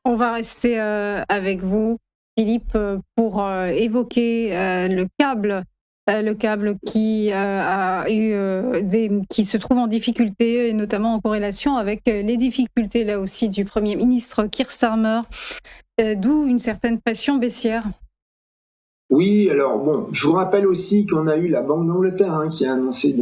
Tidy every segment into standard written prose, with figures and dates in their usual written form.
On va rester avec vous, Philippe, pour évoquer le câble qui a eu qui se trouve en difficulté, et notamment en corrélation avec les difficultés là aussi du Premier ministre Keir Starmer, d'où une certaine pression baissière. Oui, alors bon, je vous rappelle aussi qu'on a eu la Banque d'Angleterre qui a annoncé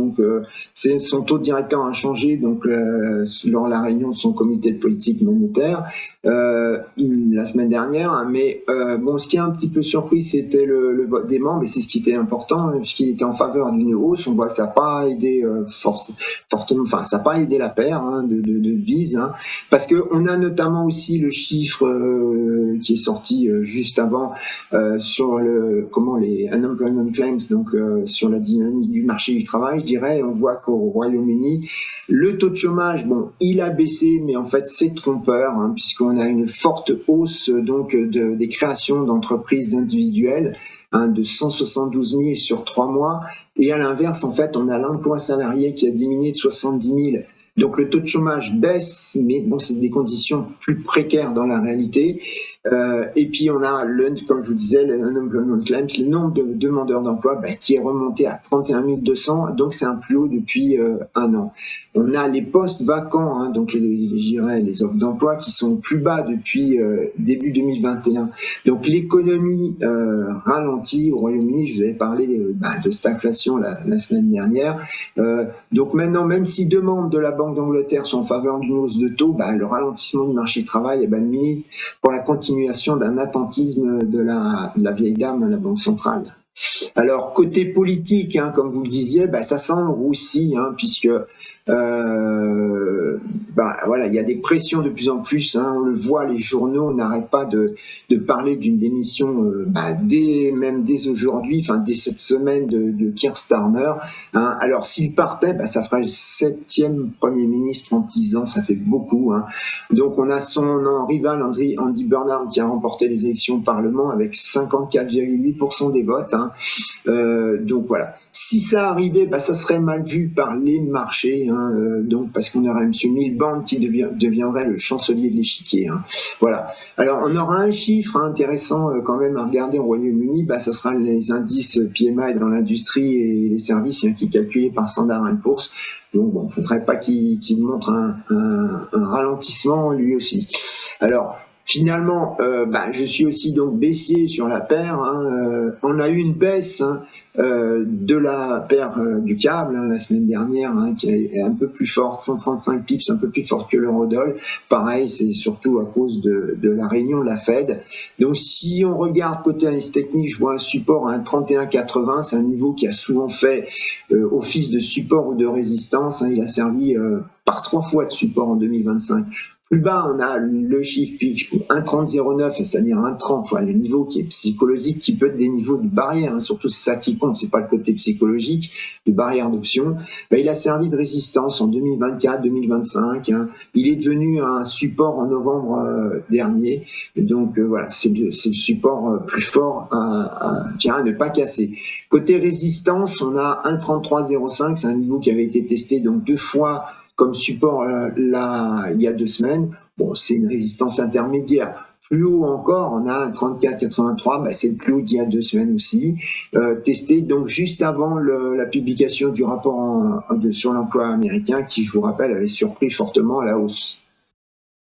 son taux directeur a changé lors de la réunion de son comité de politique monétaire la semaine dernière. Mais bon, ce qui a un petit peu surpris, c'était le vote des membres, et c'est ce qui était important puisqu'il était en faveur d'une hausse. On voit que ça n'a pas aidé fortement, enfin ça n'a pas aidé la paire de devises, parce que on a notamment aussi le chiffre qui est sorti juste avant sur les unemployment claims, donc sur la dynamique du marché du travail, je dirais. On voit qu'au Royaume-Uni, le taux de chômage, bon, il a baissé, mais en fait c'est trompeur, puisqu'on a une forte hausse des créations d'entreprises individuelles, de 172 000 sur 3 mois, et à l'inverse, en fait, on a l'emploi salarié qui a diminué de 70 000. Donc le taux de chômage baisse, mais bon, c'est des conditions plus précaires dans la réalité. Et puis on a, comme je vous disais, le unemployment claims, le nombre de demandeurs d'emploi qui est remonté à 31 200, donc c'est un plus haut depuis un an. On a les postes vacants, donc les offres d'emploi qui sont plus bas depuis début 2021. Donc l'économie ralentit au Royaume-Uni. Je vous avais parlé de stagflation la semaine dernière. Donc maintenant, même si deux membres de la Banque d'Angleterre sont en faveur d'une hausse de taux, le ralentissement du marché du travail milite pour la continuation d'un attentisme de la vieille dame à la Banque centrale. Alors, côté politique, comme vous le disiez, ça sent le roussi, puisque voilà, il y a des pressions de plus en plus, on le voit, les journaux n'arrêtent pas de parler d'une démission même dès aujourd'hui, enfin dès cette semaine de Keir Starmer. Alors s'il partait, ça ferait le 7e Premier ministre en 10 ans, ça fait beaucoup. Donc on a son rival Andy Burnham qui a remporté les élections au Parlement avec 54,8% des votes. Donc voilà. Si ça arrivait, ça serait mal vu par les marchés, donc parce qu'on aurait M. Miliband qui deviendrait le chancelier de l'échiquier. Voilà. Alors on aura un chiffre intéressant quand même à regarder au Royaume-Uni, ça sera les indices PMI dans l'industrie et les services qui est calculé par Standard & Poor's. Donc bon, il ne faudrait pas qu'il montre un ralentissement lui aussi. Alors, finalement, je suis aussi donc baissier sur la paire. On a eu une baisse de la paire du câble la semaine dernière, qui est un peu plus forte, 135 pips, un peu plus forte que l'eurodoll. Pareil, c'est surtout à cause de la réunion de la Fed. Donc si on regarde côté analyse technique, je vois un support à 31,80. C'est un niveau qui a souvent fait office de support ou de résistance. Il a servi par 3 fois de support en 2025. Plus bas, on a le chiffre 1,3009, c'est-à-dire 1,30, le niveau qui est psychologique, qui peut être des niveaux de barrière, surtout c'est ça qui compte, c'est pas le côté psychologique, de barrière d'option. Il a servi de résistance en 2024-2025. Il est devenu un support en novembre dernier. Donc voilà, c'est le support plus fort à ne pas casser. Côté résistance, on a 1,3305, c'est un niveau qui avait été testé donc 2 fois comme support il y a 2 semaines. Bon, c'est une résistance intermédiaire. Plus haut encore, on a un 34,83, c'est le plus haut d'il y a 2 semaines aussi, testé donc juste avant la publication du rapport sur l'emploi américain qui, je vous rappelle, avait surpris fortement à la hausse.